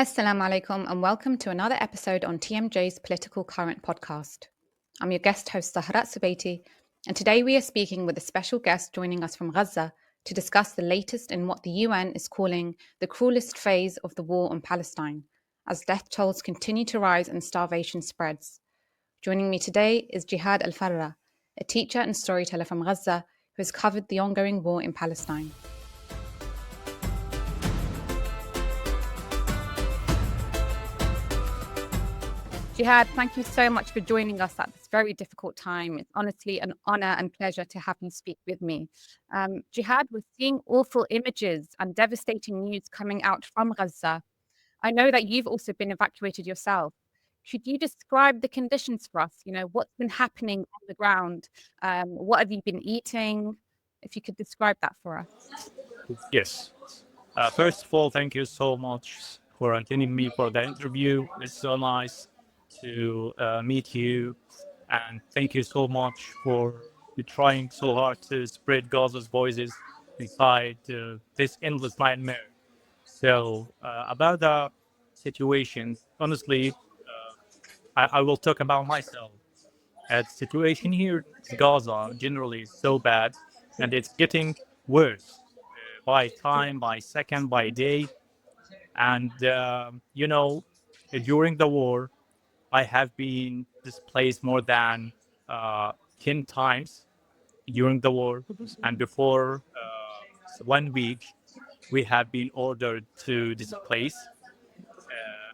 Assalamu alaikum and welcome to another episode on TMJ's Political Current podcast. I'm your guest host Zahrat Subaiti, and today we are speaking with a special guest joining us from Gaza to discuss the latest in what the UN is calling the cruellest phase of the war on Palestine, as death tolls continue to rise and starvation spreads. Joining me today is Jehad Al Farra, a teacher and storyteller from Gaza who has covered the ongoing war in Palestine. Jihad, thank you so much for joining us at this very difficult time. It's honestly an honor and pleasure to have you speak with me. Jihad, we're seeing awful images and devastating news coming out from Gaza. I know that you've also been evacuated yourself. Should you describe the conditions for us? What's been happening on the ground? What have you been eating? If you could describe that for us. Yes. First of all, thank you so much for attending me for the interview. It's so nice to meet you, and thank you so much for trying so hard to spread Gaza's voices inside this endless nightmare. So, about the situation, honestly, I will talk about myself. The situation here in Gaza generally is so bad, and it's getting worse by time, by second, by day. And, during the war, I have been displaced more than 10 times during the war. And before 1 week, we have been ordered to displace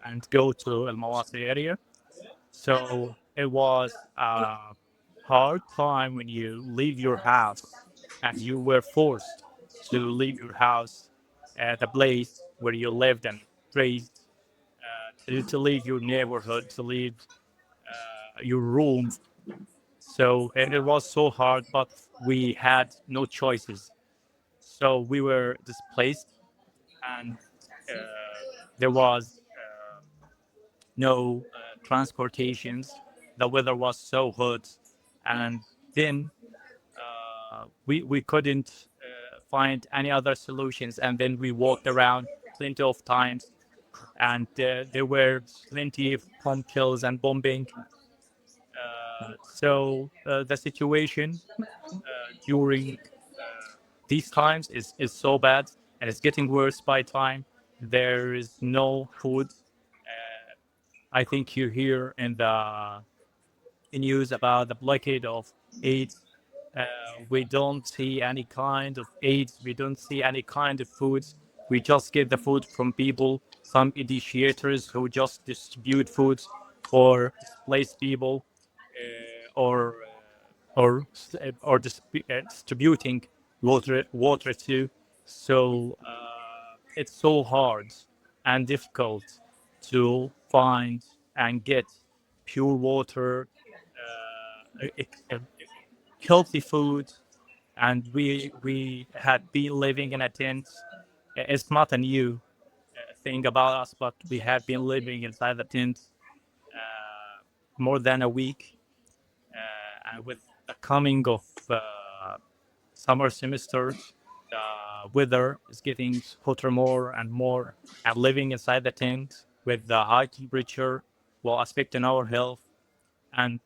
and go to El Mawasi area. So it was a hard time when you leave your house and you were forced to leave your house, the place where you lived and raised, to leave your neighborhood, to leave your room. So and it was so hard, but we had no choices. So we were displaced, and there was no transportations. The weather was so hot, and then we couldn't find any other solutions. And then we walked around plenty of times, and there were plenty of bomb kills and bombing. So the situation during these times is so bad, and it's getting worse by time. There is no food. I think you hear in the news about the blockade of aid. We don't see any kind of aid. We don't see any kind of foods. We just get the food from people, some initiators who just distribute foods for displaced people, or distributing water too. So it's so hard and difficult to find and get pure water, healthy food, and we had been living in a tent. It's not a new thing about us, but we had been living inside the tent more than a week. And with the coming of summer semester, the weather is getting hotter more and more, and living inside the tent with the high temperature will affect on our health. And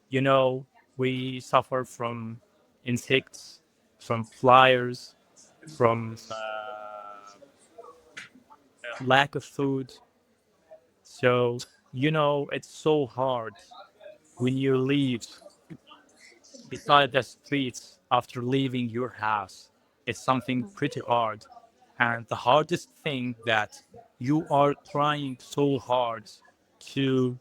you know we suffer from insects, from flyers, from lack of food. So it's so hard when you leave beside the streets after leaving your house. It's something pretty hard. And the hardest thing that you are trying so hard to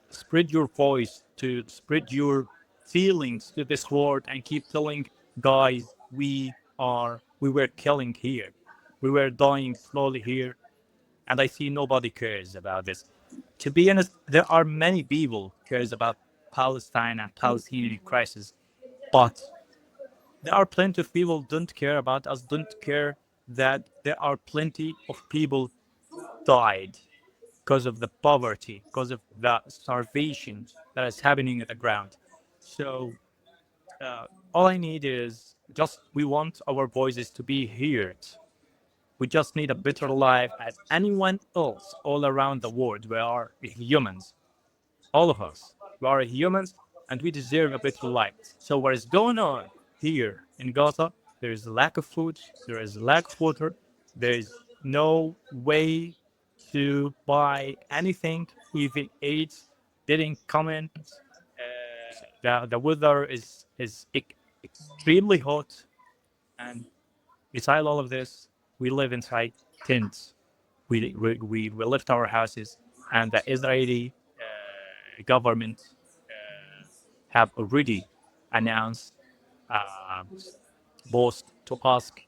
spread your voice, to spread your feelings to this world and keep telling guys, we were killing here. We were dying slowly here. And I see nobody cares about this. To be honest, there are many people cares about Palestine and Palestinian crisis, but there are plenty of people don't care about us, don't care that there are plenty of people died because of the poverty, because of the starvation that is happening at the ground. So all I need is just we want our voices to be heard. We just need a better life as anyone else all around the world. We are humans, all of us. We are humans and we deserve a better life. So, what is going on here in Gaza? There is a lack of food, there is a lack of water, there is no way to buy anything, even aids didn't come in. The weather is extremely hot, and beside all of this, we live inside tents. We left our houses, and the Israeli government have already announced uh, both to ask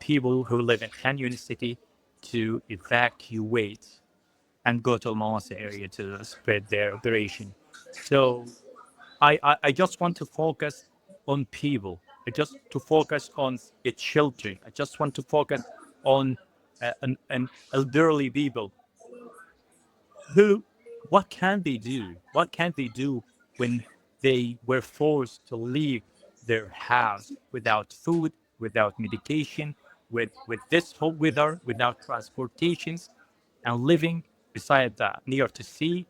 people who live in Khan Yunis city to evacuate and go to Al Mawasi area to spread their operation. So I just want to focus on people. I just to focus on the children. I just want to focus on an elderly people who, what can they do? What can they do when they were forced to leave their house without food, without medication, with this whole weather, without transportations, and living beside the near to sea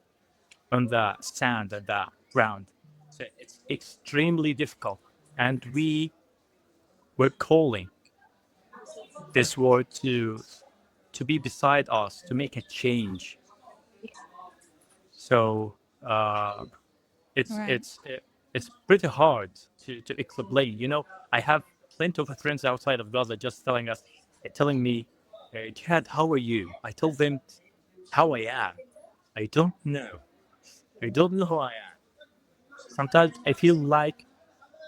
on the sand and the ground. So it's extremely difficult. And we were calling this world to be beside us, to make a change. So it's Right. it's it, it's pretty hard to explain. I have plenty of friends outside of Gaza just telling me, Chad, how are you? I told them how I am. I don't know. I don't know who I am. Sometimes I feel like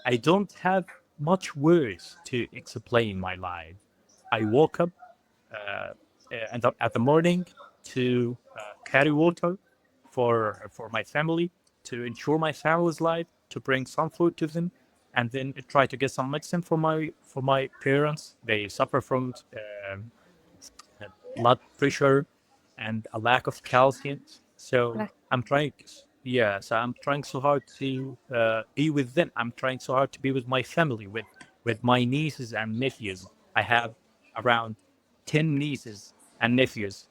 I don't have much words to explain my life. I woke up at the morning to carry water for my family, to ensure my family's life, to bring some food to them, and then try to get some medicine for my parents. They suffer from blood pressure and a lack of calcium. So Bless I'm trying, yeah. So I'm trying so hard to be with them. I'm trying so hard to be with my family, with my nieces and nephews. I have around 10 nieces and nephews.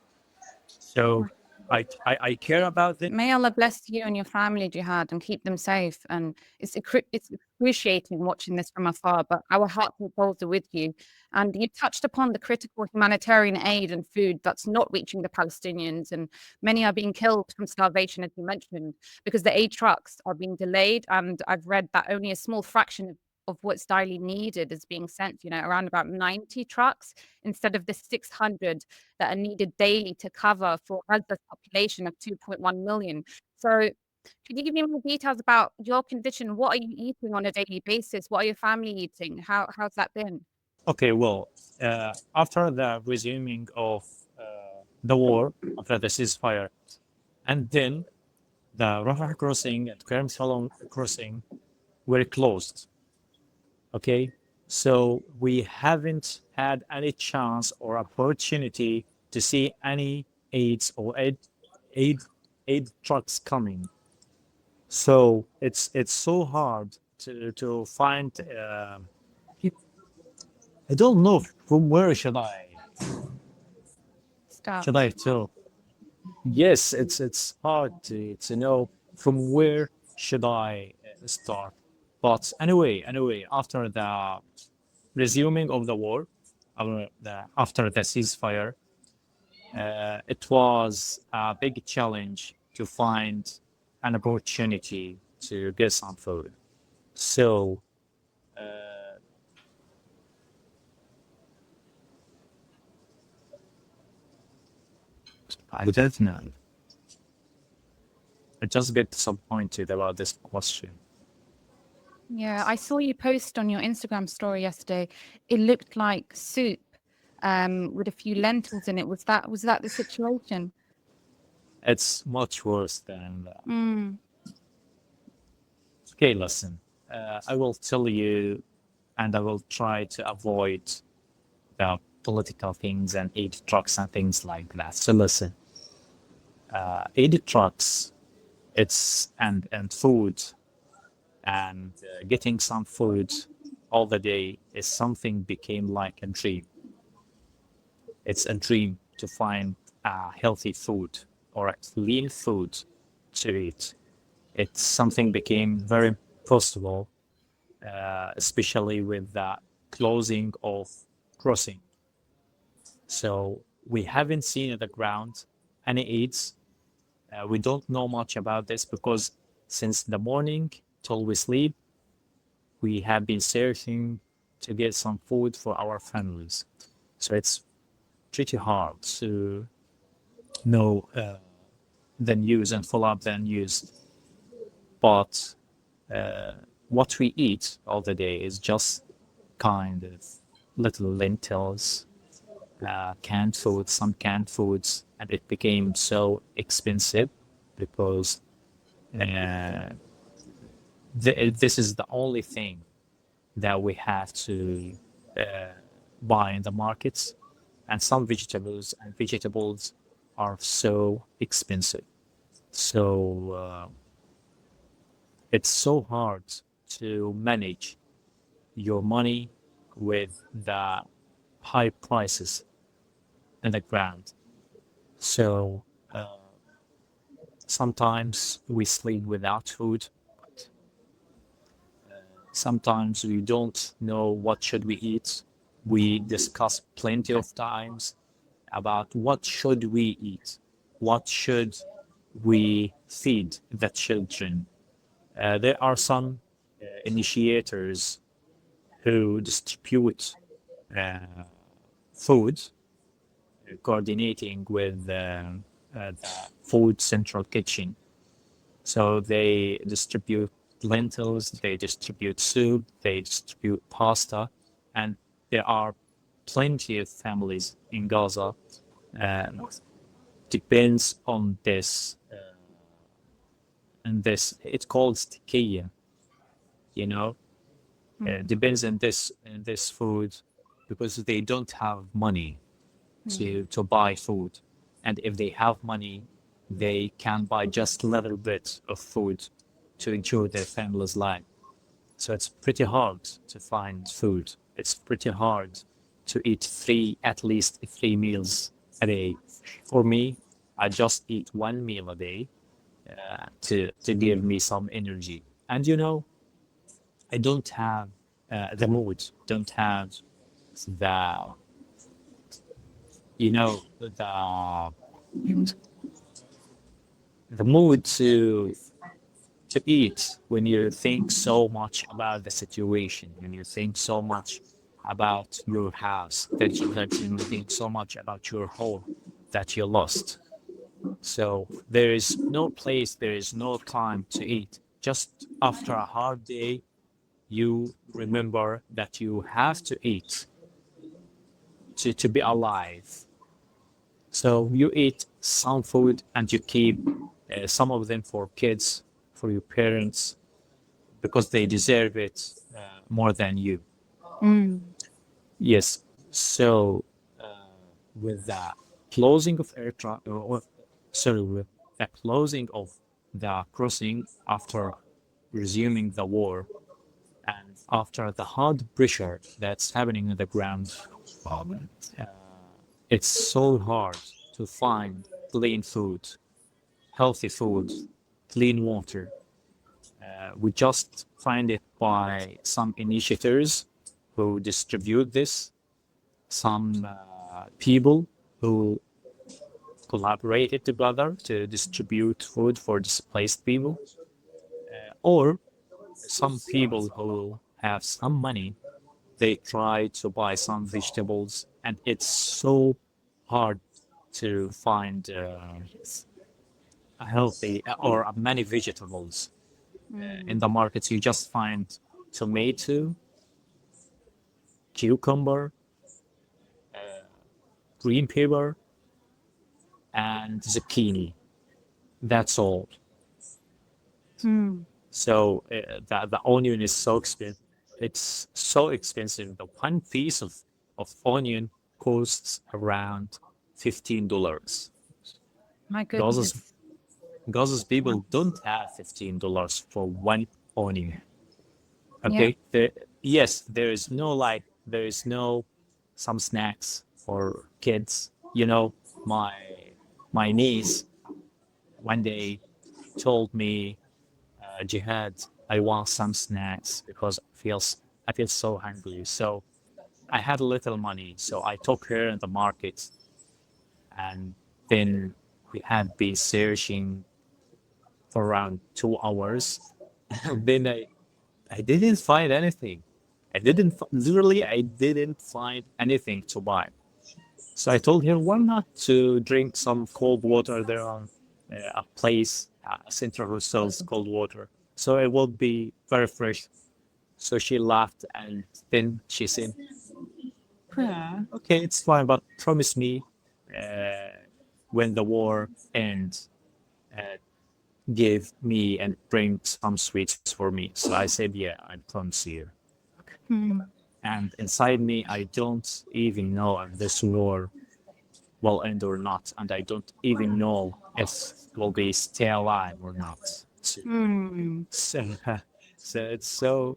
So you. I care about them. May Allah bless you and your family, Jihad, and keep them safe. And it's excruciating watching this from afar, but our hearts and souls are with you. And you touched upon the critical humanitarian aid and food that's not reaching the Palestinians, and many are being killed from starvation, as you mentioned, because the aid trucks are being delayed. And I've read that only a small fraction of what's daily needed is being sent, around about 90 trucks instead of the 600 that are needed daily to cover for Gaza's population of 2.1 million. So, could you give me more details about your condition? What are you eating on a daily basis? What are your family eating? How's that been? Okay, well, after the resuming of the war, after the ceasefire, and then the Rafah crossing and Kerem Salom crossing were closed. Okay, so we haven't had any chance or opportunity to see any aids or aid aid trucks coming. So it's so hard to find. I don't know from where should Start. I tell. Yes, it's hard to know from where should I start. But anyway, after the resuming of the war, after the ceasefire, it was a big challenge to find an opportunity to get some food. So I don't know. I just get disappointed about this question. Yeah, I saw you post on your Instagram story yesterday. It looked like soup, with a few lentils in it. Was that the situation? It's much worse than that. Mm, Okay, listen. I will tell you, and I will try to avoid the political things and aid trucks and things like that. So listen, aid trucks, it's and food and getting some food all the day is something became like a dream. It's a dream to find healthy food or a clean food to eat. It's something became very possible, especially with the closing of crossing. So we haven't seen on the ground any aids. We don't know much about this because since the morning till we sleep, we have been searching to get some food for our families. So it's pretty hard to know the news and follow up the news. But what we eat all the day is just kind of little lentils, canned foods, some canned foods, and it became so expensive because uh, this is the only thing that we have to buy in the markets, and some vegetables are so expensive. So it's so hard to manage your money with the high prices in the ground. So sometimes we sleep without food. Sometimes we don't know what should we eat. We discuss plenty of times about what should we eat, what should we feed the children. There are some initiators who distribute uh, food, coordinating with the food central kitchen. So they distribute lentils, they distribute soup, they distribute pasta, and there are plenty of families in Gaza. And depends on this, and this it's called stikiya, you know. Depends on this food because they don't have money to buy food, and if they have money, they can buy just a little bit of food to ensure their family's life. So it's pretty hard to find food. It's pretty hard to eat at least 3 meals a day. For me, I just eat 1 meal a day to give me some energy. And I don't have the mood, don't have the the mood to eat when you think so much about the situation, when you think so much about your house, that you think so much about your home that you lost. So there is no place, there is no time to eat. Just after a hard day, you remember that you have to eat to be alive. So you eat some food and you keep some of them for kids, for your parents, because they deserve it more than you. Yes. So with the closing of sorry, with the closing of the crossing after resuming the war and after the hard pressure that's happening on the ground, it's so hard to find clean food, healthy food, clean water. We just find it by some initiators who distribute this, some people who collaborated together to distribute food for displaced people, or some people who have some money. They try to buy some vegetables, and it's so hard to find a healthy or many vegetables in the markets. You just find tomato, cucumber, green pepper, and zucchini. That's all. So the onion is so expensive. It's so expensive. The one piece of onion costs around $15. My Gaza's goodness. Gaza's people don't have $15 for one onion. Yeah. Okay. Yes, there is no some snacks. for kids. You know, my my niece one day told me, Jihad, I want some snacks because I feel so hungry. So I had a little money, so I took her in the market, and then we had been searching for around 2 hours. And then I didn't find anything. Literally, I didn't find anything to buy. So I told her, why not to drink some cold water there on a place, a center who sells cold water. So it will be very fresh. So she laughed and then she said, "Yeah, okay, it's fine, but promise me uh, when the war ends, uh, give me and bring some sweets for me." So I said, yeah, I promise you. Mm. And inside me, I don't even know if this war will end or not. And I don't even know if we'll be stay alive or not. So, Mm. so, so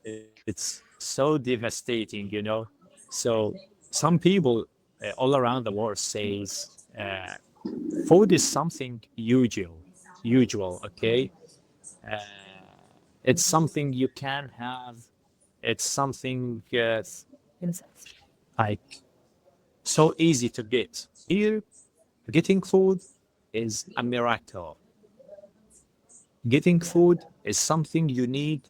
it's so devastating, you know. So some people all around the world says food is something usual, okay? Uh, it's something you can have. It's something like so easy to get. Here, getting food is a miracle. Getting food is something you need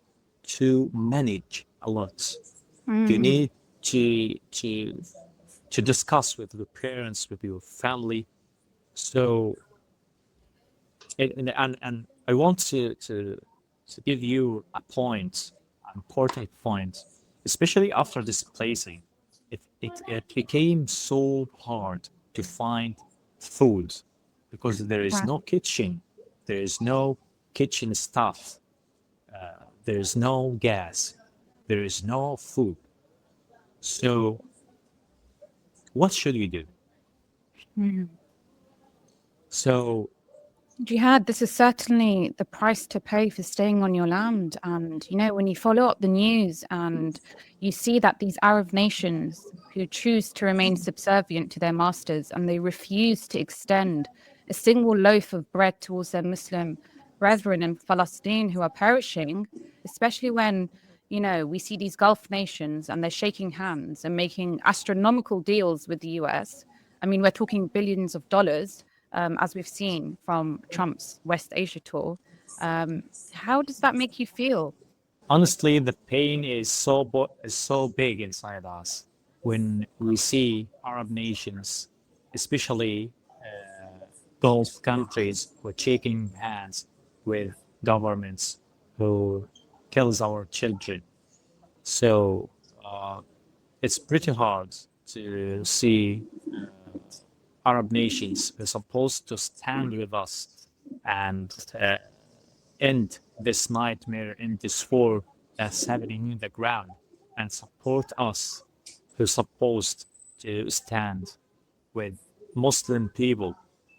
to manage a lot. You Mm. need to to discuss with your parents, with your family. So, and I want to give you a point, an important point, especially after displacing. It became so hard to find food because there is Right. no kitchen, there is no kitchen stuff, there is no gas, there is no food. So, what should we do? Mm. So, Jihad, this is certainly the price to pay for staying on your land. And, when you follow up the news and you see that these Arab nations who choose to remain subservient to their masters and they refuse to extend a single loaf of bread towards their Muslim brethren in Palestine who are perishing, especially when, we see these Gulf nations and they're shaking hands and making astronomical deals with the US. I mean, we're talking billions of dollars as we've seen from Trump's West Asia tour. How does that make you feel? honestly, the pain is so big inside us when we see Arab nations, especially Gulf countries, who are shaking hands with governments who kills our children. So it's pretty hard to see Arab nations who are supposed to stand with us and end this nightmare in this war that's happening in the ground and support us who's supposed to stand with Muslim people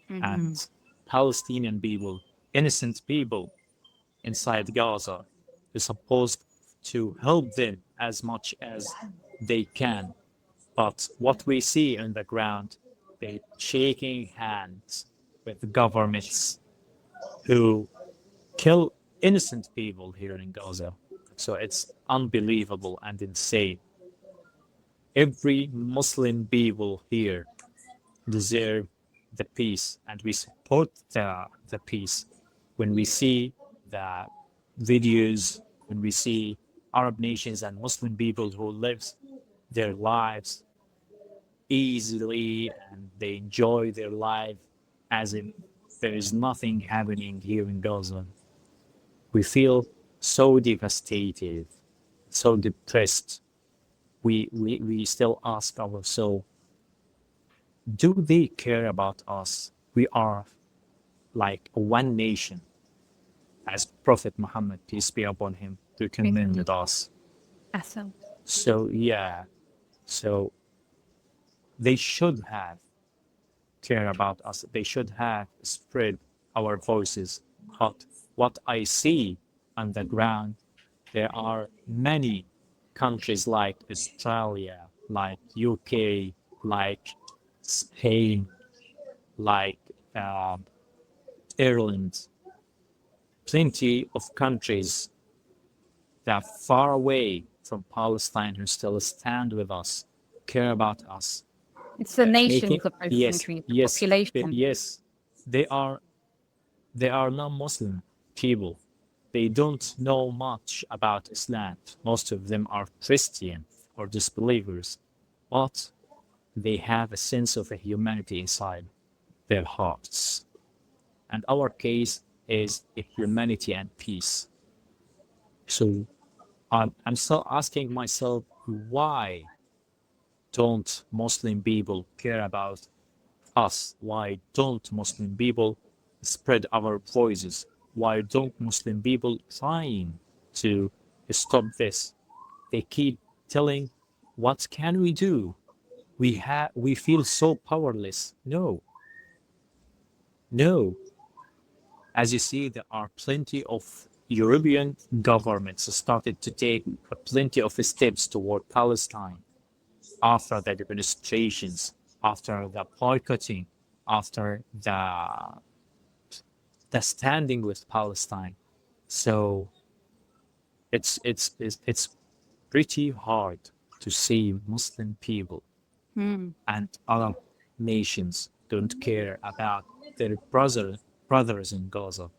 Mhm. and Palestinian people, innocent people inside Gaza, is supposed to help them as much as they can. But what we see on the ground, they shaking hands with governments who kill innocent people here in Gaza. So it's unbelievable and insane. Every Muslim people here deserve the peace, and we support the peace. When we see the videos, when we see Arab nations and Muslim people who live their lives easily and they enjoy their life as if there is nothing happening here in Gaza, we feel so devastated, so depressed. We still ask ourselves, do they care about us? We are like one nation, as Prophet Muhammad, peace be upon him, recommended us. Awesome. So, yeah, so they should have care about us. They should have spread our voices. But what I see on the ground, there are many countries like Australia, like UK. like Spain, like um, Ireland, plenty of countries that are far away from Palestine who still stand with us, care about us, It's the making nations of those yes, countries, the yes, population. yes, they are non-Muslim people. They don't know much about Islam. Most of them are Christian or disbelievers, but they have a sense of a humanity inside their hearts. And our case is a humanity and peace. So I'm still asking myself, why don't Muslim people care about us? Why don't Muslim people spread our voices? Why don't Muslim people trying to stop this? They keep telling, what can we do? We feel so powerless. No, no. As you see, there are plenty of European governments started to take plenty of steps toward Palestine after the demonstrations, after the boycotting, after the standing with Palestine. So it's pretty hard to see Muslim people and other nations don't care about their brothers in Gaza.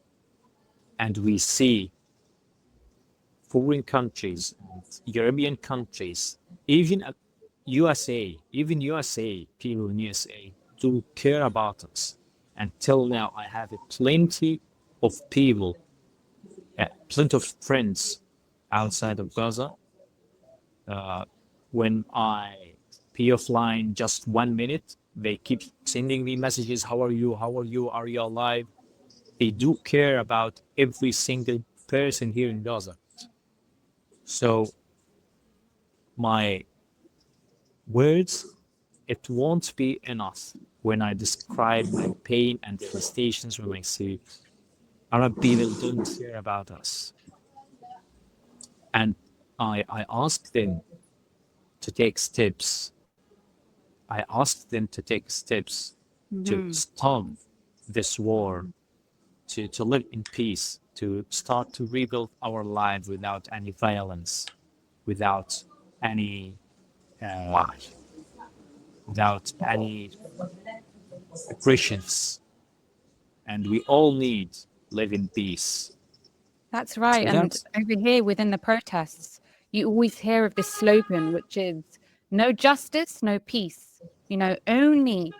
And we see foreign countries, European countries, even USA, people in USA do care about us. Until now, I have plenty of people, plenty of friends outside of Gaza. When I be offline just 1 minute, they keep sending me messages. How are you? How are you? Are you alive? They do care about every single person here in Gaza. So my words, it won't be enough when I describe my pain and devastations when I say Arab people don't care about us. And I ask them to take steps. I ask them to take steps to stop this war, to live in peace, to start to rebuild our lives without any violence, without any uh, without any aggressions. And we all need live in peace. That's right. So And that's over here within the protests, you always hear of this slogan, which is no justice, no peace. Only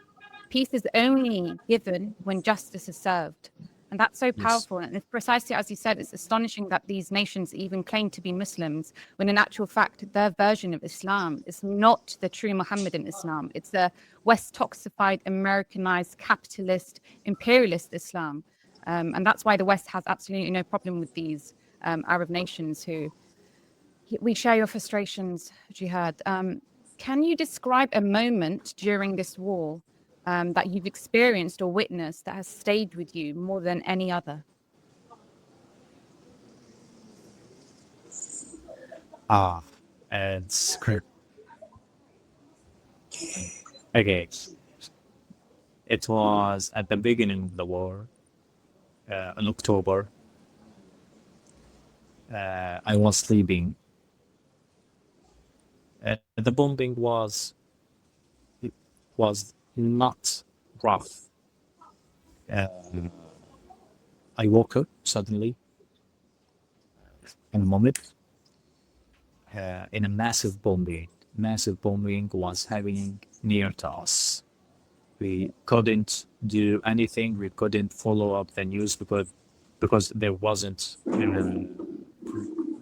peace is only given when justice is served. And that's so yes, powerful. And it's precisely as you said, it's astonishing that these nations even claim to be Muslims, when in actual fact, their version of Islam is not the true Mohammedan Islam. It's the West toxified, Americanized, capitalist, imperialist Islam. And that's why the West has absolutely no problem with these Arab nations who we share your frustrations, Jihad. Can you describe a moment during this war that you've experienced or witnessed that has stayed with you more than any other? it's great. Okay, it was at the beginning of the war in October. I was sleeping. The bombing was not rough. Uh, I woke up suddenly in a moment in a massive bombing. Massive bombing was happening near to us. We couldn't do anything. We couldn't follow up the news because there wasn't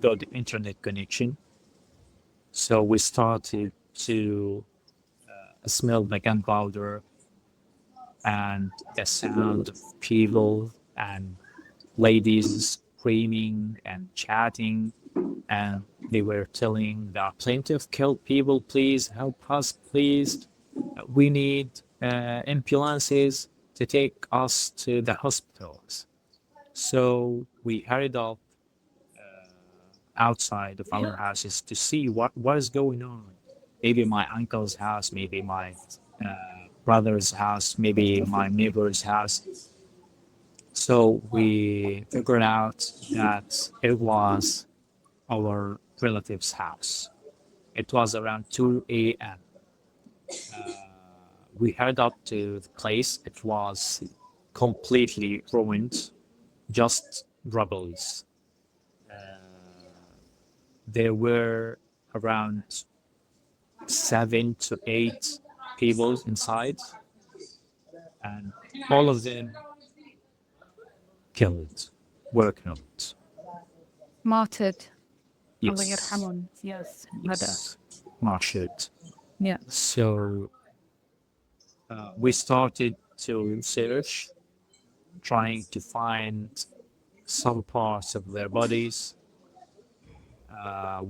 good internet connection. So we started to smell the gunpowder and the sound of people and ladies screaming and chatting, and they were telling there are plenty of killed people. Please help us, please. We need ambulances to take us to the hospitals. So we hurried up outside of our houses to see what is going on. maybe my uncle's house, maybe my brother's house, maybe my neighbor's house. So we figured out that it was our relative's house. It was around 2 a.m. We headed up to the place. It was completely ruined, just rubbles. There were around 7 to 8 people inside, and all of them killed, were killed. Martyred. Allah Yes, يرحمهم. Yes. هذا. yes, martyred. Yeah. So we started to search, trying to find some parts of their bodies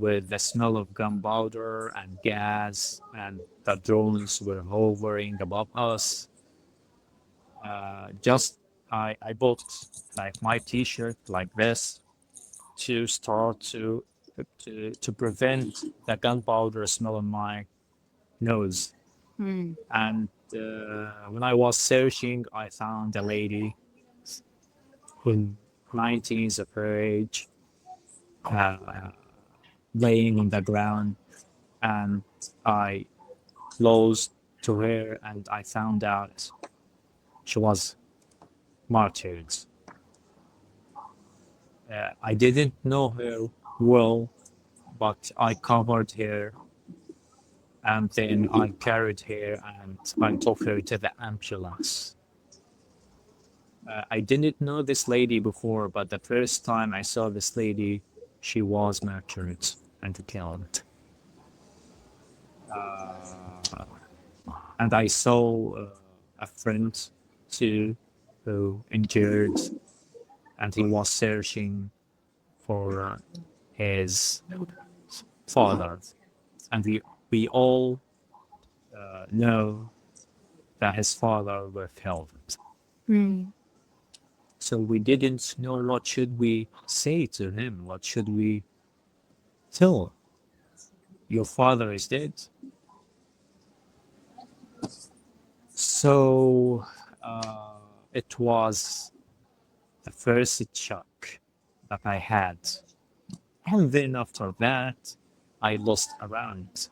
with the smell of gunpowder and gas, and the drones were hovering above us. Just I bought like my T-shirt like this to start to prevent the gunpowder smell on my nose. And when I was searching, I found a lady in 90s of her age, uh, laying on the ground, and I close to her, and I found out she was martyred. I didn't know her well, but I covered her, and then I carried her and I took her to the ambulance. I didn't know this lady before, but the first time I saw this lady, she was martyred and killed. And I saw a friend too who injured, and he was searching for his father. And we all know that his father was killed. So we didn't know what should we say to him. What should we tell? Your father is dead. So it was the first shock that I had. And then after that, I lost around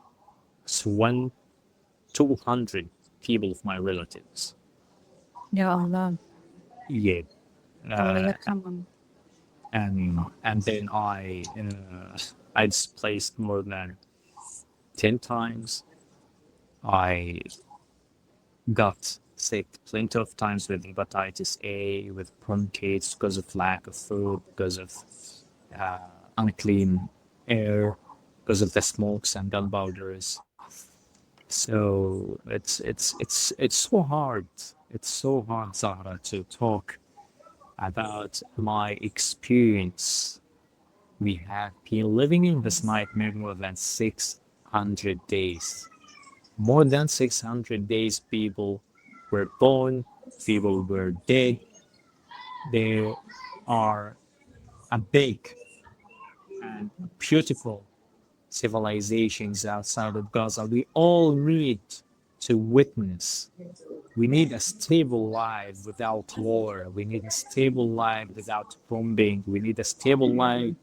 200 people of my relatives. Ya Allah. Yeah. Allah يرحمهم. And then I displaced more than 10 times. I got sick plenty of times with hepatitis A, with bronchitis because of lack of food, because of unclean air, because of the smokes and gunpowders. So it's so hard. It's so hard, Zahra, to talk about my experience. We have been living in this nightmare more than 600 days. More than 600 days, people were born, people were dead. There are a big and beautiful civilizations outside of Gaza. We all need to witness. We need a stable life without war. We need a stable life without bombing. We need a stable life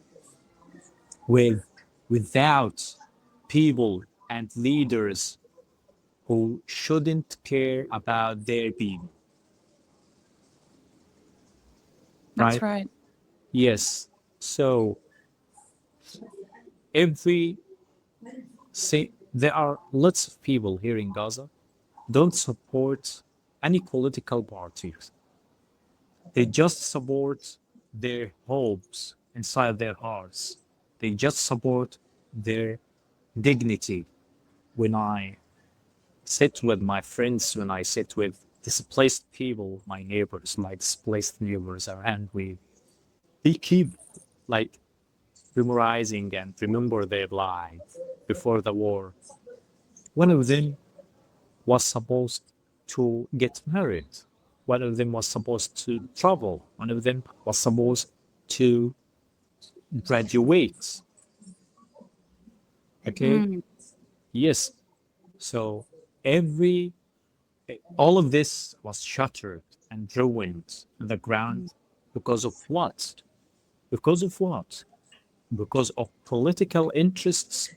without people and leaders who shouldn't care about their people. That's Right? right. Yes. So every say there are lots of people here in Gaza don't support any political parties. They just support their hopes inside their hearts. They just support their dignity. When I sit with my friends, when I sit with displaced people, my neighbors, my displaced neighbors around me, they keep like memorizing and remember their life before the war. One of them was supposed to get married. One of them was supposed to travel. One of them was supposed to graduate. Okay? Yes. So every all of this was shattered and ruined in the ground because of what? Because of what? Because of political interests.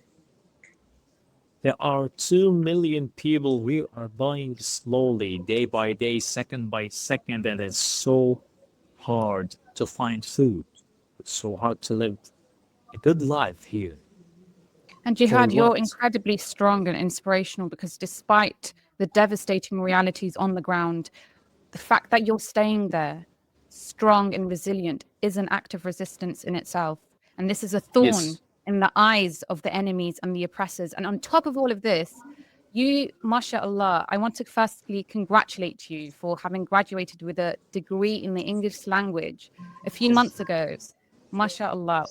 There are 2 million people. We are dying slowly, day by day, second by second, and it's so hard to find food. It's so hard to live a good life here. And For Jihad, you're what? incredibly strong and inspirational because despite the devastating realities on the ground, the fact that you're staying there, strong and resilient, is an act of resistance in itself. And this is a thorn Yes. in the eyes of the enemies and the oppressors. And on top of all of this, you, mashallah, I want to firstly congratulate you for having graduated with a degree in the English language a few months ago. Mashallah,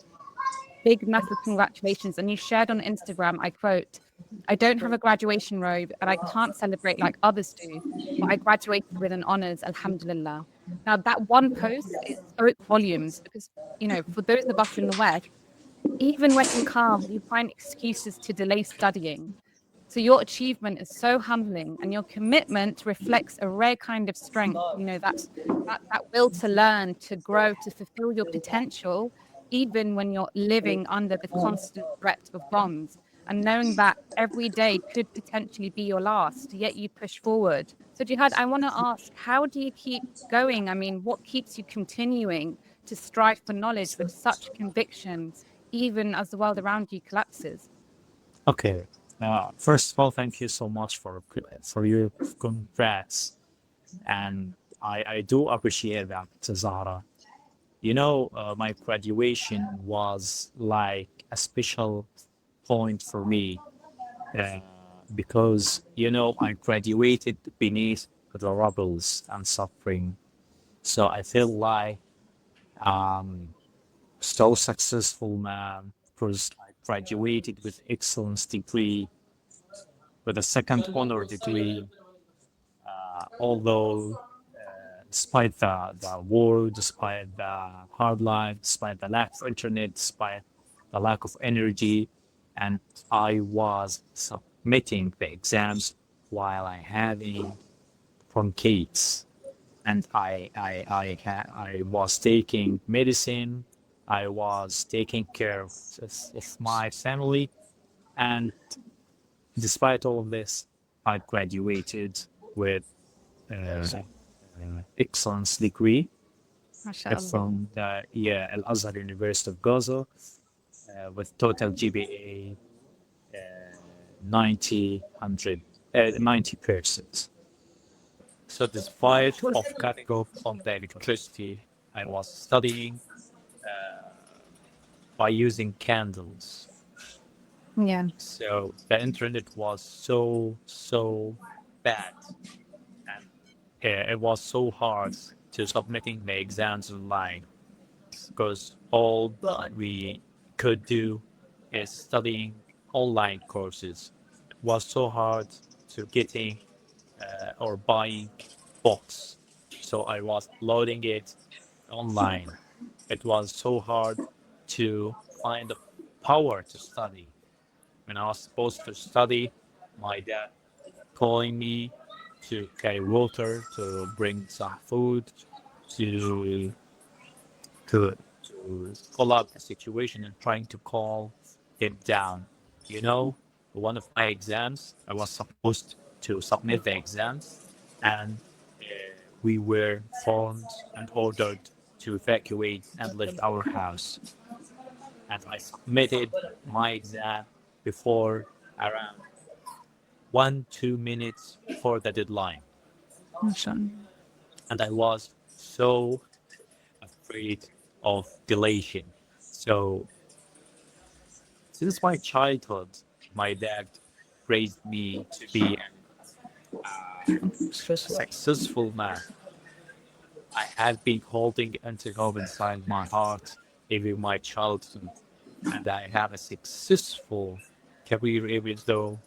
big, massive congratulations. And you shared on Instagram, I quote, I don't have a graduation robe and I can't celebrate like others do, but I graduated with an honors, alhamdulillah. Now, that one post, it spoke volumes because, for those of us in the West, even when you're calm, you find excuses to delay studying. So your achievement is so humbling, and your commitment reflects a rare kind of strength. That will to learn, to grow, to fulfill your potential, even when you're living under the constant threat of bombs, and knowing that every day could potentially be your last. Yet you push forward. So Jihad, I want to ask, how do you keep going? I mean, what keeps you continuing to strive for knowledge with such convictions, even as the world around you collapses? Okay. First of all, thank you so much for your congrats, and I do appreciate that, Zahra. My graduation was like a special point for me uh, because I graduated beneath the rubbles and suffering. So I feel like so successful man because I graduated with excellence degree, with a second honor degree. Although, despite the war, despite the hard life, despite the lack of internet, despite the lack of energy, and I was submitting the exams while I having bronchitis, and I was taking medicine, I was taking care of my family, and despite all of this, I graduated with excellence degree MashaAllah. from the Al Azhar University of Gaza with total GPA 90%. So despite of cutting off on the electricity, I was studying by using candles. Yeah. So the internet was so bad, and it was so hard to submitting the exams online because all that we could do is studying online courses. It was so hard to getting or buying books, so I was loading it online. It was so hard to find the power to study. When I was supposed to study, my dad calling me to carry water, to bring some food, to to call out the situation and trying to calm him down. You know, one of my exams, I was supposed to submit the exams, and we were informed and ordered to evacuate and leave our house. And I submitted my exam before around 2 minutes before the deadline. MashaAllah. And I was so afraid of delation. So since my childhood, my dad raised me to be a successful man. I have been holding until hope inside my heart even my childhood, and I have a successful career even though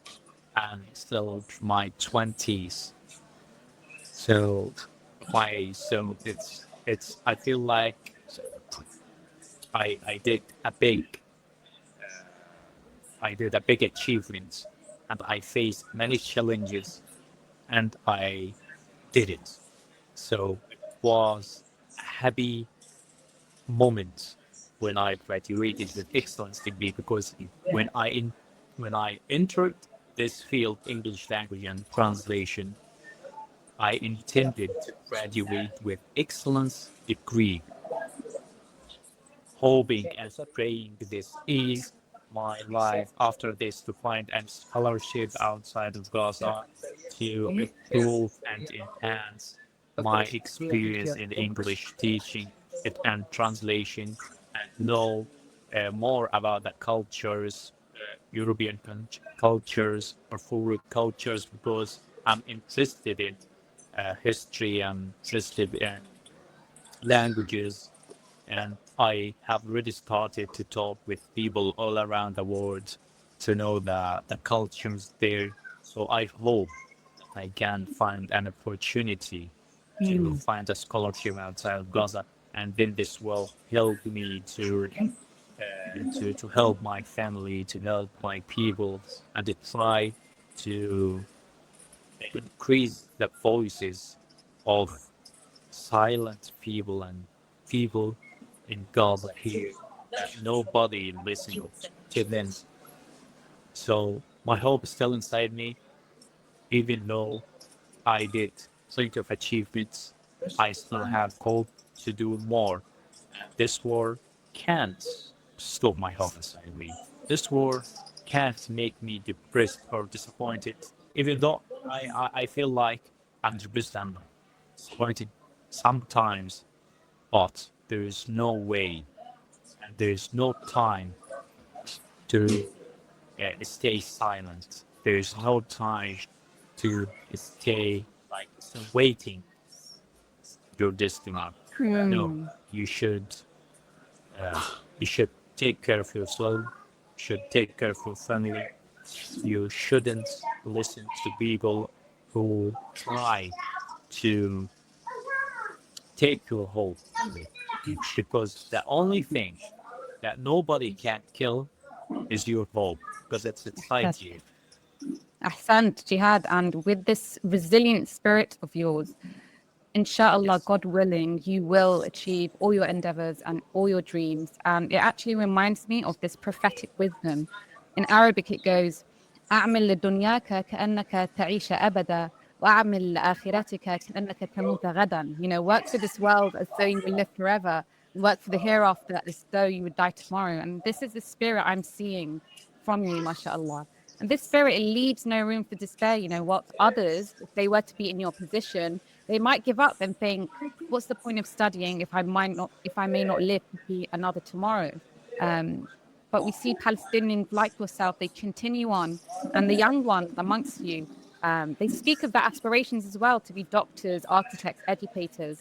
I'm still in my 20s. So it's I feel like I did a big I did a big achievement and I faced many challenges, and I did it. So it was a happy moment when I graduated with excellence degree because when I entered this field, English language and translation, I intended to graduate with excellence degree, hoping and praying this is my life after this to find a scholarship outside of Gaza to improve and enhance my experience in English teaching it and translation and know more about the cultures, European cultures or foreign cultures because I'm interested in history, I'm interested in languages, and I have already started to talk with people all around the world to know the cultures there. So I hope I can find an opportunity to find a scholarship outside of Gaza, and then this will help me to help my family, to help my people, and to try to increase the voices of silent people and people in Gaza here that nobody listens to them. So my hope is still inside me, even though I did plenty of achievements. I still have hope to do more. This war can't stop my hope inside me. This war can't make me depressed or disappointed, even though I feel like I'm depressed and disappointed sometimes, but there is no way and there is no time to stay silent. There is no time to stay like waiting your destiny. No, Hmm. you should uh, you should take care of yourself. You should take care of your family. You shouldn't listen to people who try to take your hope because the only thing that nobody can kill is your hope because it's inside you. Ahsant, Jihad, and with this resilient spirit of yours, inshallah, Yes. God willing, you will achieve all your endeavors and all your dreams. And it actually reminds me of this prophetic wisdom. In Arabic, it goes, أعمل لدنياك كأنك تعيش أبدا وأعمل لآخرتك كأنك تموت غدا. You know, work for this world as though you will live forever. Work for the hereafter as though you would die tomorrow. And this is the spirit I'm seeing from you, mashallah. And this spirit, it leaves no room for despair. You know, what others, if they were to be in your position, they might give up and think, what's the point of studying if I may not live to see another tomorrow? Um, but we see Palestinians like yourself, they continue on, and the young ones amongst you, they speak of their aspirations as well to be doctors, architects, educators.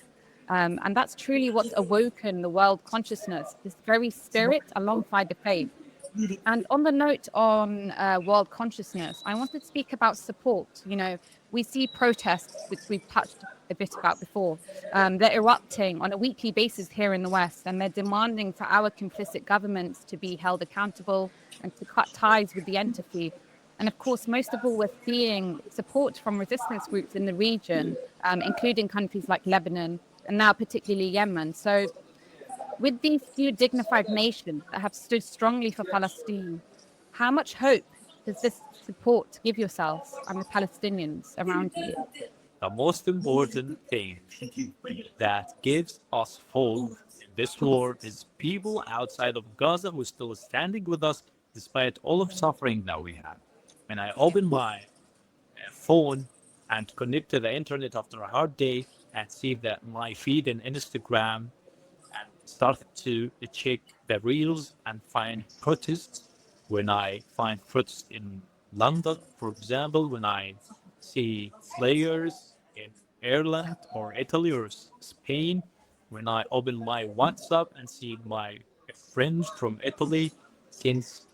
And that's truly what's awoken the world consciousness, this very spirit alongside the faith. And on the note on world consciousness, I wanted to speak about support. You know, we see protests, which we've touched a bit about before. They're erupting on a weekly basis here in the West, and they're demanding for our complicit governments to be held accountable and to cut ties with the entity. And of course, most of all, we're seeing support from resistance groups in the region, including countries like Lebanon and now particularly Yemen. So with these few dignified nations that have stood strongly for Palestine, how much hope does this support give yourselves and the Palestinians around you? The most important thing that gives us hope in this war is people outside of Gaza who are still standing with us despite all of suffering that we have. When I open my phone and connect to the internet after a hard day and see that my feed in Instagram and start to check the reels and find protests. When I find protests in London, for example, when I see flares in Ireland or Italy or Spain, when I open my WhatsApp and see my friends from Italy since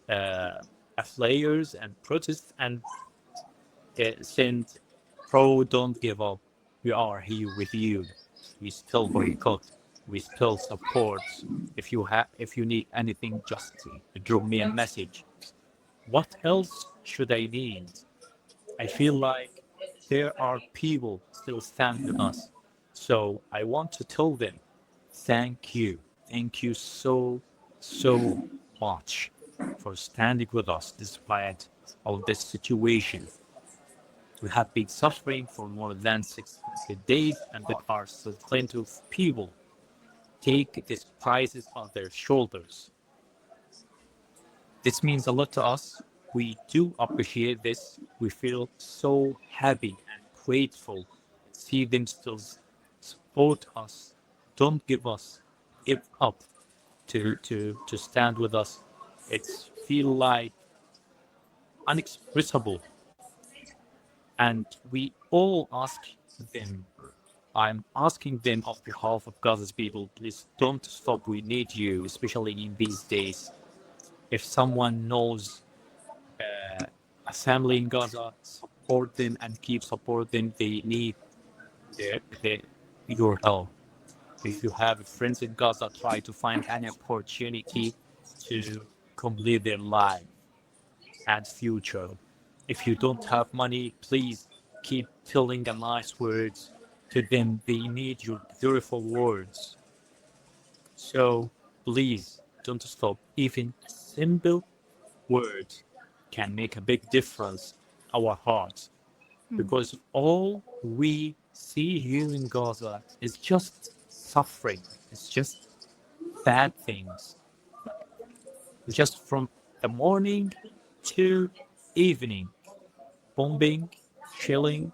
flares and protests and send pro don't give up. We are here with you. We still boycott. We still support. If you need anything, just drop me a message. What else should I need? I feel like there are people still stand with us. So I want to tell them, thank you. Thank you so much for standing with us despite of this situation. We have been suffering for more than 600 days, and there are still plenty of people take this crisis on their shoulders. This means a lot to us. We do appreciate this. We feel so happy and grateful. See them still support us. Don't give us give up to stand with us. It's feel like unexpressible. And we all ask them. I'm asking them on behalf of Gaza's people, please don't stop. We need you, especially in these days. If someone knows a family in Gaza, support them and keep supporting them. They need their, your help. If you have friends in Gaza, try to find an opportunity to complete their life and future. If you don't have money, please keep telling the nice words to them. They need your beautiful words. So please don't stop. Even a simple word can make a big difference in our hearts because all we see here in Gaza is just suffering. It's just bad things. Just from the morning to evening, bombing, shelling,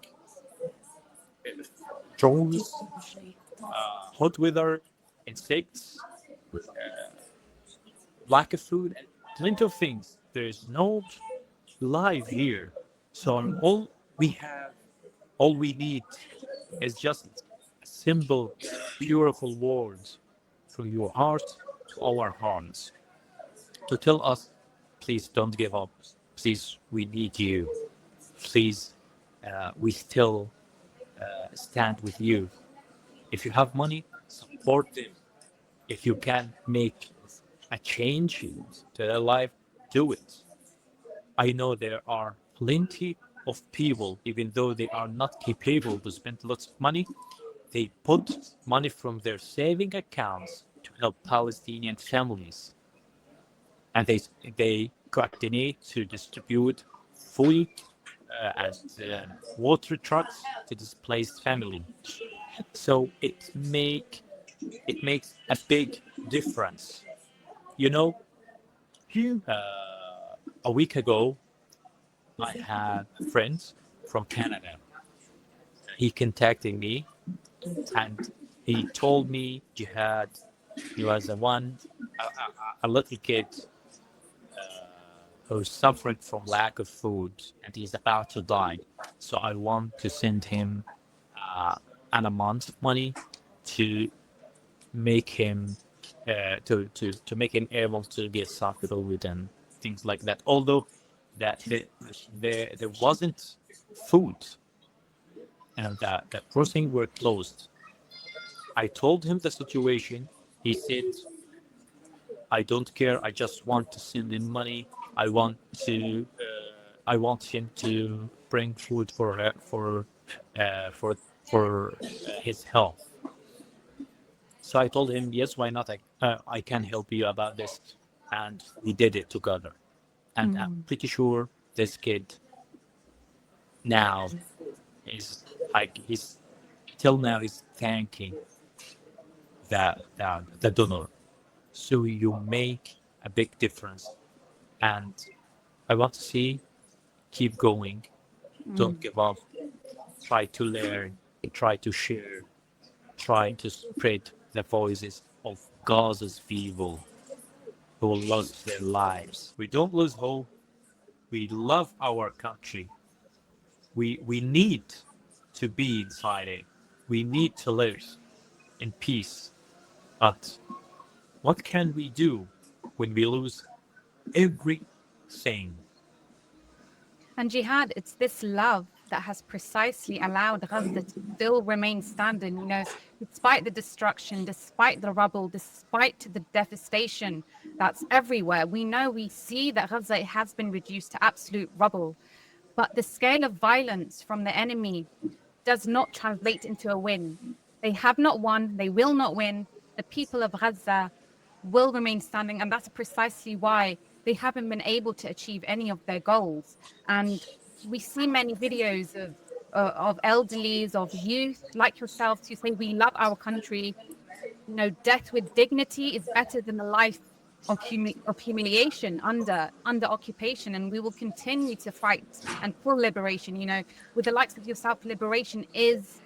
drones, hot weather, insects, lack of food, and plenty of things. There is no life here. So we have, all we need is just simple, beautiful words from your heart to our hearts to tell us, please don't give up. Please, we need you. Please, we still stand with you. If you have money, support them. If you can make a change to their life, do it. I know there are plenty of people, even though they are not capable to spend lots of money, they put money from their saving accounts to help Palestinian families, and they coordinate to distribute food and water trucks to displaced families. So it makes a big difference. You know, a week ago, I had a friend from Canada. He contacted me and he told me Jihad, he was a little kid who's suffering from lack of food and he's about to die. So I want to send him uh, an amount of money to make him to make him able to get some food and things like that. Although that there wasn't food and that the crossing were closed. I told him the situation. He said, "I don't care. I just want to send him money. I want to. I want him to bring food uh, for his health." So I told him, "Yes, why not? I can help you about this," and we did it together. And I'm pretty sure this kid now is like he's till now he's thanking the donor. So you make a big difference. And I want to see, keep going, don't give up, try to learn, try to share, try to spread the voices of Gaza's people who lost their lives. We don't lose hope. We love our country. We need to be inside it. We need to live in peace. But what can we do when we lose everything? And Jihad, it's this love that has precisely allowed Gaza to still remain standing. despite the destruction, despite the rubble, despite the devastation that's everywhere. We see that Gaza has been reduced to absolute rubble, but the scale of violence from the enemy does not translate into a win. They have not won, they will not win. The people of Gaza will remain standing, and that's precisely why they haven't been able to achieve any of their goals. And we see many videos of elderlies, of youth like yourselves who say we love our country. Death with dignity is better than a life of humiliation under occupation, and we will continue to fight and for liberation. With the likes of yourself, liberation is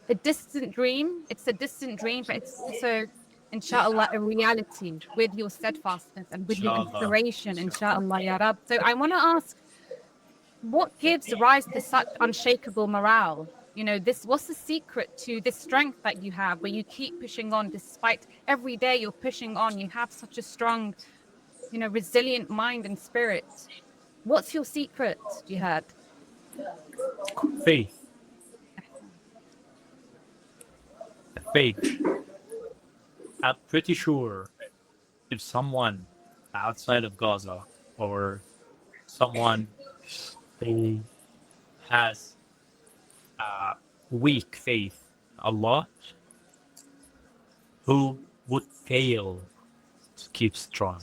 a distant dream. It's a distant dream, but it's also, inshallah, a reality with your steadfastness and with your Inshallah. inspiration, inshallah, ya Rab. So I want to ask, what gives rise to such unshakable morale? What's the secret to this strength that you have where you keep pushing on despite every day you're pushing on? You have such a strong, resilient mind and spirit. What's your secret, Jehad? Faith. Faith. I'm pretty sure if someone outside of Gaza or someone who has weak faith in Allah, who would fail to keep strong.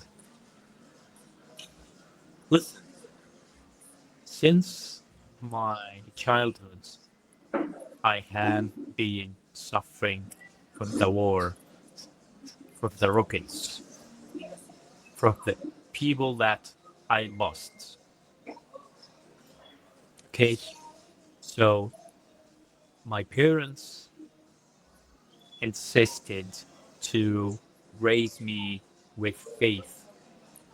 Listen, since my childhood, I have been suffering from the war, from the rockets, from the people that I lost. Okay, so my parents insisted to raise me with faith,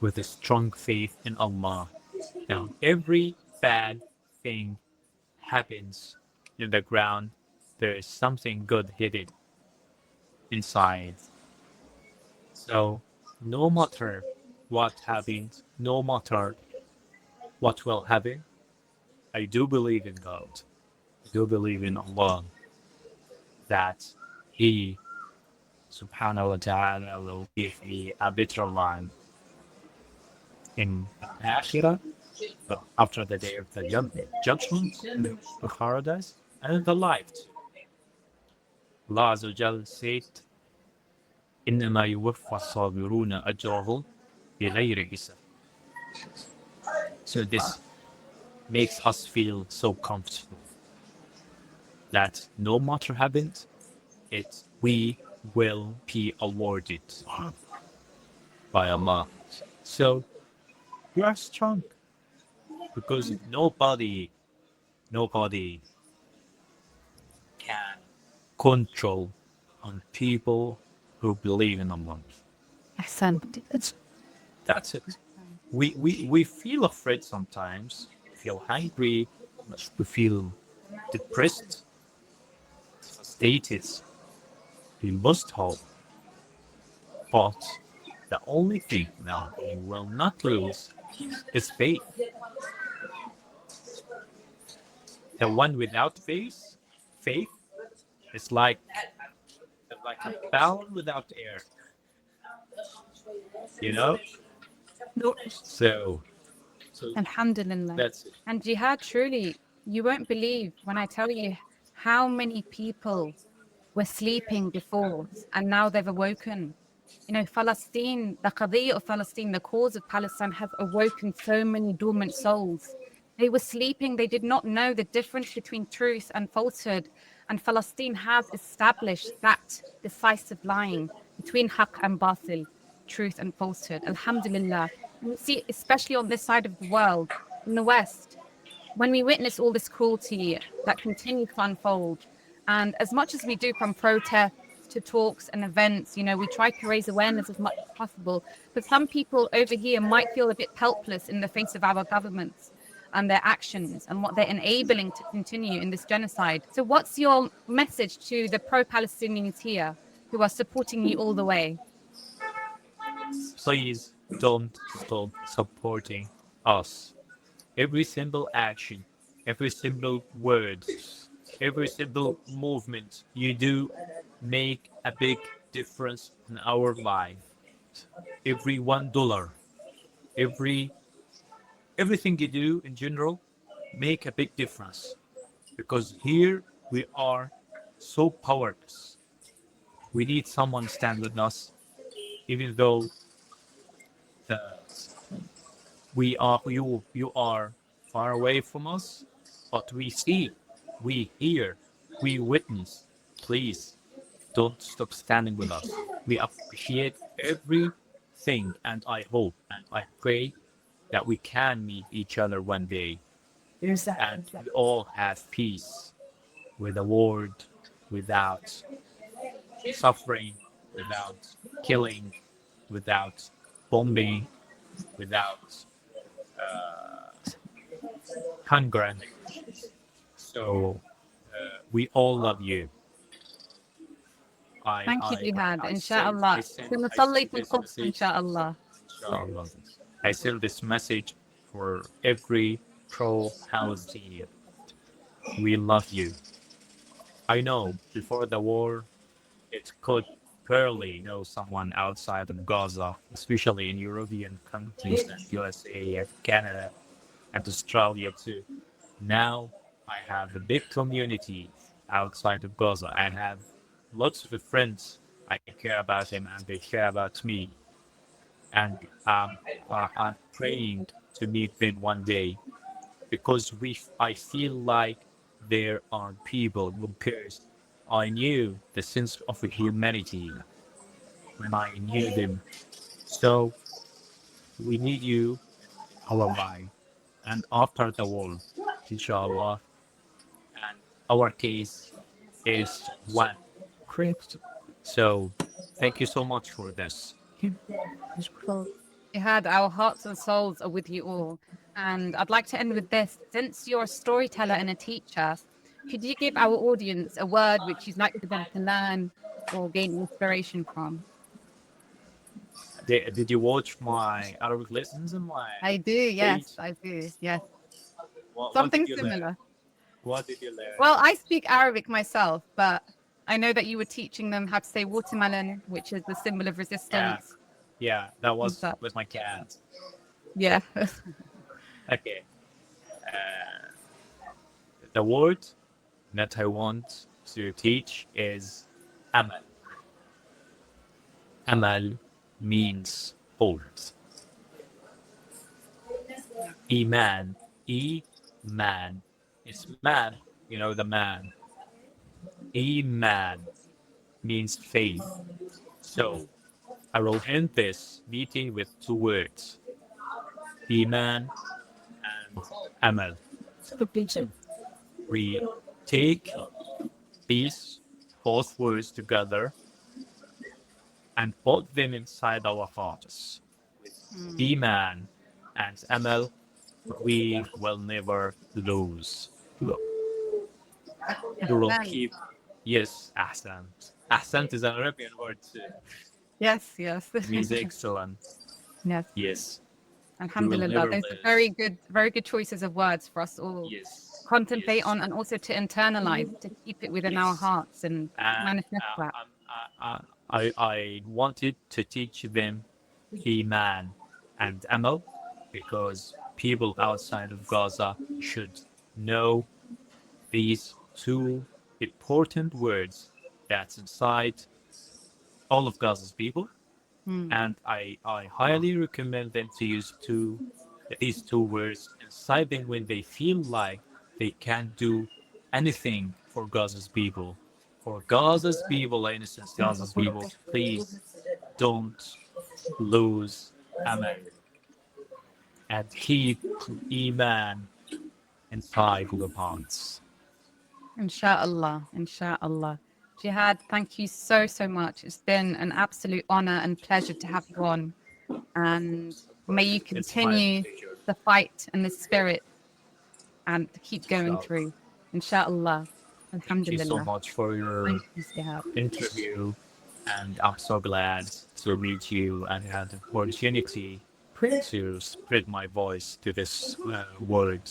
with a strong faith in Allah. Now, every bad thing happens in the ground, there is something good hidden inside. So, no matter what happens, no matter what will happen, I do believe in God. I do believe in Allah, that He, subhanahu wa ta'ala, will give me a better life in Akhirah, but after the day of the judgment, in the paradise, and in the life. Allah Azza wa Jal said, إِنَّمَا يُوَفَّى الصَّابِرُونَ أَجْرَهُمْ بِغَيْرِ حِسَابٍ. So this makes us feel so comfortable that no matter happens, we will be awarded by Allah. So we are strong because nobody can control on people who believe in Allah. Ahsan. That's it. We feel afraid sometimes, we feel hungry, we feel depressed, frustrated. We must hope. But the only thing that we will not lose is faith. The one without faith is like a balloon without air. You know? No. So Alhamdulillah. that's it. And Jihad, truly, you won't believe when I tell you how many people were sleeping before and now they've awoken. Palestine, the qadiyya of Palestine, the cause of Palestine has awoken so many dormant souls. They were sleeping, they did not know the difference between truth and falsehood. And Palestine has established that decisive line between haqq and batil, truth and falsehood. Alhamdulillah. And we see, especially on this side of the world, in the West, when we witness all this cruelty that continues to unfold, and as much as we do from protests to talks and events, we try to raise awareness as much as possible. But some people over here might feel a bit helpless in the face of our governments and their actions and what they're enabling to continue in this genocide. So what's your message to the pro-Palestinians here who are supporting you all the way? Please don't stop supporting us. Every simple action, every simple word every simple movement you do make a big difference in our life. Every $1, every everything you do in general make a big difference because here we are so powerless. We need someone stand with us, even though that you are far away from us, but we see, we hear, we witness. Please don't stop standing with us. We appreciate everything, and I hope and I pray that we can meet each other one day and we all have peace with the world without suffering, without killing, without bombing, without hunger and negligence. So we all love you. I Thank you, I Jihad. I send I Inshallah. send I سنصلي send في this القدس إن message. شاء الله. Inshallah. I send this message for every pro-Palestinian. We love you. I know before the war, it could barely know someone outside of Gaza, especially in European countries like USA and Canada and Australia too. Now I have a big community outside of Gaza. I have lots of friends. I care about them and they care about me. And I'm praying to meet them one day because I feel like there are people who cares. I knew the sense of humanity when I knew them. So we need you in our life. And after the war, inshallah, and our case is one. Correct. So thank you so much for this. Jihad, our hearts and souls are with you all. And I'd like to end with this. Since you're a storyteller and a teacher, could you give our audience a word which you'd like for them to learn or gain inspiration from? Did you watch my Arabic lessons in my I do, yes, page? I do, yes. What did Something you learn? similar. What did you learn? Well, I speak Arabic myself, but I know that you were teaching them how to say watermelon, which is the symbol of Yeah, resistance. yeah, that And was such. with my cat. Yeah. Okay, the word that I want to teach is amal. Amal means hope. Iman, Iman. It's man, the man. Iman means faith. So I will end this meeting with two words, Iman and Amal. We take these both words together and put them inside our hearts. Mm. Iman and Amal, we will never lose. We will Ahsan. keep, yes, Ahsant. Ahsant is an Arabian word too. Yes, yes. It means excellent. Yes. Yes, we will Alhamdulillah. never Those are lose. very good choices of words for us all Yes, contemplate yes, on and also to internalize, to keep it within our yes. hearts and And manifest that. I wanted to teach them Iman and Amal because people outside of Gaza should know these two important words that's inside all of Gaza's people. Mm. And I highly recommend them to use these two words inside them when they feel like they can't do anything for Gaza's people. For Gaza's people, innocent Gaza's people, please don't lose Amal and keep Iman inside your hearts. Inshallah. Inshallah. Jihad, thank you so much. It's been an absolute honor and pleasure to have you on. And may you It's my continue pleasure. the fight and the spirit and to keep going Inshallah. through. Inshallah. Thank you so Alhamdulillah. much for Thank your you, Jihad. interview, and I'm so glad to meet you and have the opportunity to spread my voice to this world.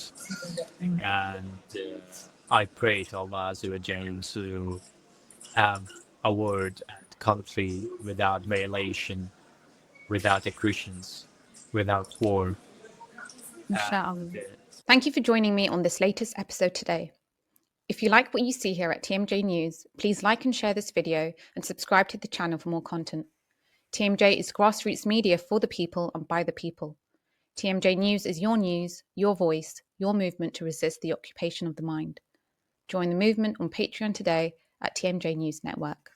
And I pray to Allah Azza wa Jal to have a world and country without violation, without aggressions, without war. Inshallah. And Thank you for joining me on this latest episode today. If you like what you see here at TMJ News, please like and share this video and subscribe to the channel for more content. TMJ is grassroots media for the people and by the people. TMJ News, your voice, your movement to resist the occupation of the mind. Join the movement on Patreon today at TMJ News Network.